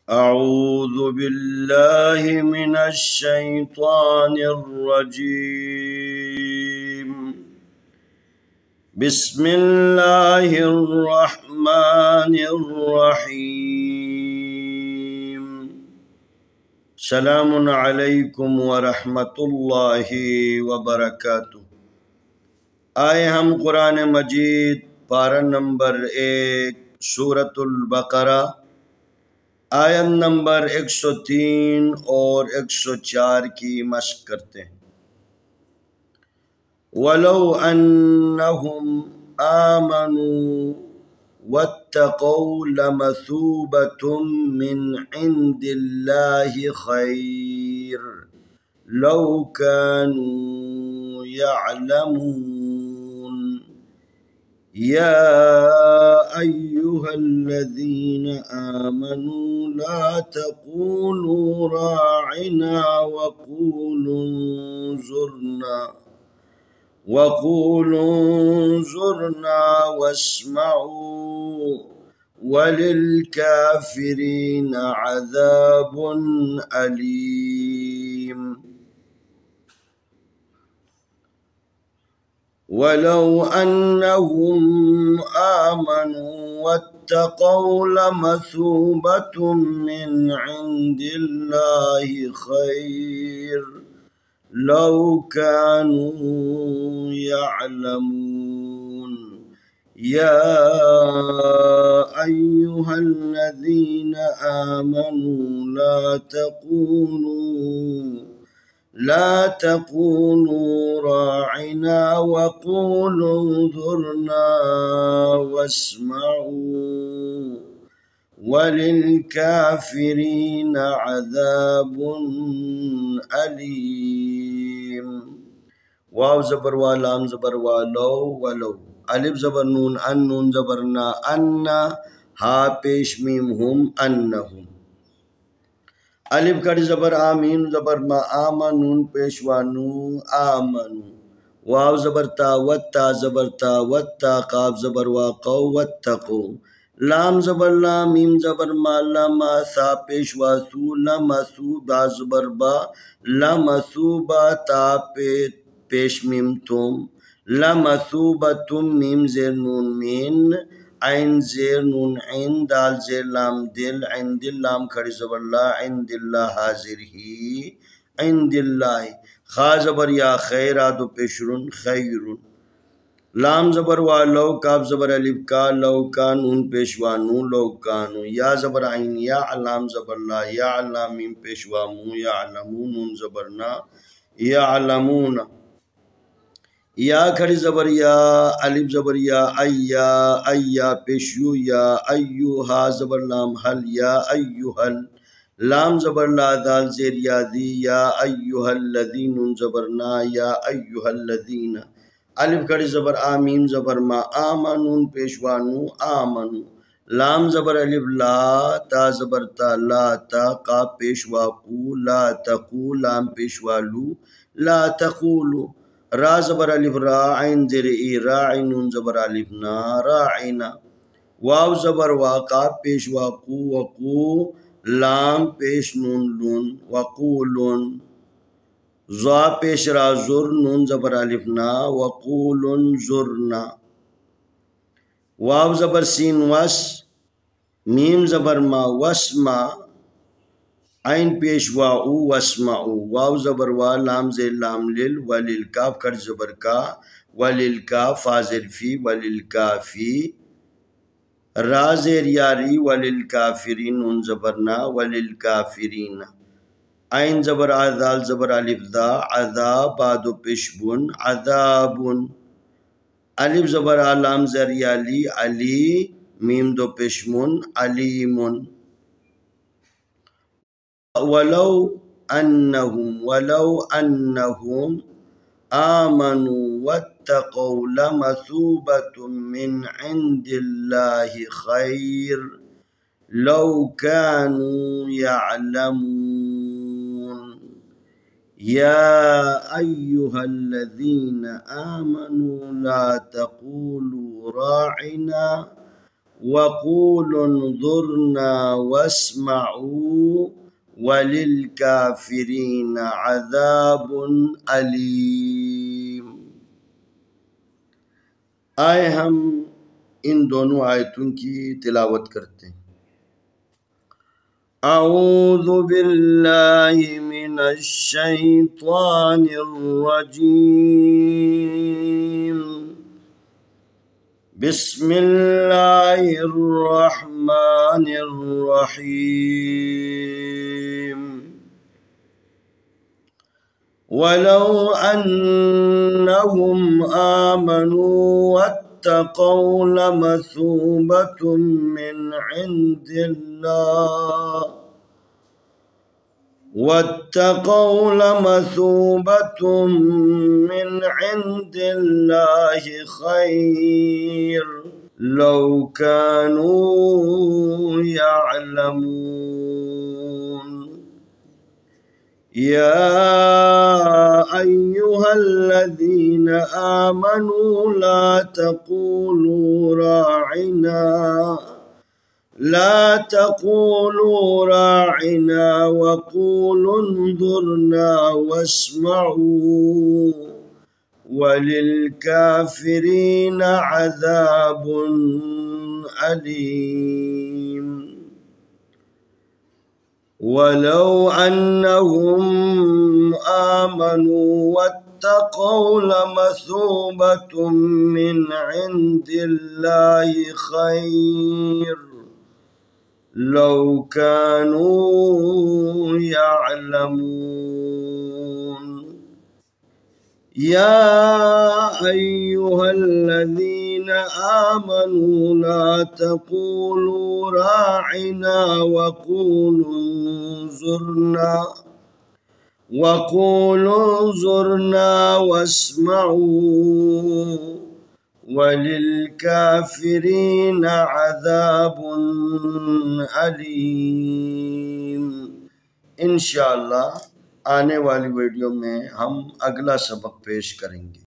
أعوذ بالله من الشيطان الرجيم بسم الله الرحمن الرحيم سلام عليكم ورحمة الله وبركاته। आए हम कुरान मजीद पारा नंबर 1 सूरतुल बकरा आयत नंबर 103 और 104 की मश्क करते हैं। वलो अन्नहुम आमनू वत्तक़ौ लमसूबतुम मिन इंदिल्लाहि खैर लौ कानू यअलमून या अय्युहल्लज़ीन आमनू ला तक़ूलू राइना वक़ूलू ज़ुरना वस्मऊ वलिलकाफ़िरीन अज़ाबुन अलीम। वलो अन्नहुम आमनू वत्तक़ौ लमसूबतुम मिन इंदिल्लाहि खैर लौ कानू यअलमून या अय्युहल्लज़ीन आमनू ला तक़ूलू राइना वक़ूलू ज़ुरना वस्मऊ वलिलकाफ़िरीन अज़ाबुन अलीम। वाव ज़बर वा लाम ज़बर वा लो वलो अलिफ ज़बर नून अन नून ज़बर ना अन्ना हा पेश मीम हुम अन्नहुम अलिफ कड़ी ज़बर आ मीम ज़बर मा आमा नून पेशवा नू आमनू वाव ज़बर ता वत्ता काफ ज़बर वा कौ वत्तक़ू लाम ज़बर ला मीम ज़बर मा लमा सा पेशवा सू लमसू बा ज़बर बा लमसूबा ता पे पेश मीम तुम लमसूबतुम मीम ज़ेर नून मीन ऐन ज़ेर नून ऐन दाल ज़ेर लाम दिल ऐन दिल लाम खड़ी ज़बर ला ऐन दिल्ला हाजिर ही ऐन दिल्लाहि खा ज़बर या खैर आदो पेशरुन खैरुन लाम ज़बर वा लो काफ ज़बर अलिफ का लो का नून पेशवा नू लो कानू या ज़बर आइन या अलाम ज़बर ला या अलाम मीम पेशवा मू या अलमू नून ज़बर ना या अलमून या खड़ी ज़बर या अलिफ ज़बर या अय्या पेशयू या अय्यू हा ज़बर लाम हल या अय्युहल लाम ज़बर ला दाल ज़ेर या दी या अय्युहल्लज़ीन नून ज़बर ना या अय्युहल्लज़ीन अलिफ खड़ी ज़बर आ मीम ज़बर मा आमा नून पेशवा नू आमनू लाम ज़बर अलिफ ला ता ज़बर ता ला ता का पेशवा कू ला तकू लाम पेशवा लू ला तक़ूलू रा ज़बर अलिफ रा ऐन ज़ेर ई रा ऐन नून ज़बर अलिफ ना राइना वाव ज़बर वा काफ पेश वाकू वकू लाम पेश नून लून वक़ूलुन ज़ा पेश रा ज़ुर नून ज़बर अलिफ ना वक़ूलुन ज़ुरना वाव ज़बर सीन वस मीम ज़बर मा वस्मा ऐन पेशवा उ वस्माउ वाव ज़बर वा लाम ज़ेर लाम लिल वलिल काफ कर ज़बर का वलिल का फाजिर फी वलिल काफी रा ज़ेर यारी वलिल काफिरीन नून ज़बर ना वलिल काफिरीन ऐन ज़बर आज़ाल ज़बर अलिफ दा अज़ा बादो पेशबुन अज़ाबुन अलिफ ज़बर आलाम ज़र याली अली मीम दो पेशमुन अलीमुन वलो अन्नहुम आमनू वत्तक़ौ लमसूबतुम मिन इंदिल्लाहि खैर लौ कानू यअलमून या अय्युहल्लज़ीन आमनू ला तक़ूलू राइना वक़ूलु उन्ज़ुरना वस्मऊ वलिलकाफिरीन अज़ाबुन अलीम। आए हम इन दोनों आयतों की तिलावत करते हैं। अऊज़ु बिल्लाहि मिनश शैतानिर रजीम। बिस्मिल्लाहिर रहमानिर रहीम। वलौ अन्नहुम आमनू वत्तक़ौ लमसूबतुम मिन इंदिल्लाह वत्तक़ौ लमसूबतुम मिन इंदिल्लाहि खैर लौ कानू यअलमून। या अय्युहल्लज़ीना आमनू ला तक़ूलू राइना वक़ूलू उन्ज़ुरना वस्मऊ वलिलकाफिरीन अज़ाबुन अलीम। वलौ अन्नहुम आमनू वत्तक़ौ लमसूबतुम मिन इंदिल्लाहि खैर लौ कानू यअलमून। या अय्युहल्लज़ीना आमनू ला तक़ूलू राइना वक़ूलू उन्ज़ुरना वस्मऊ वलिलकाफिरीन अज़ाबुन अलीम। इंशाअल्लाह आने वाली वीडियो में हम अगला सबक पेश करेंगे।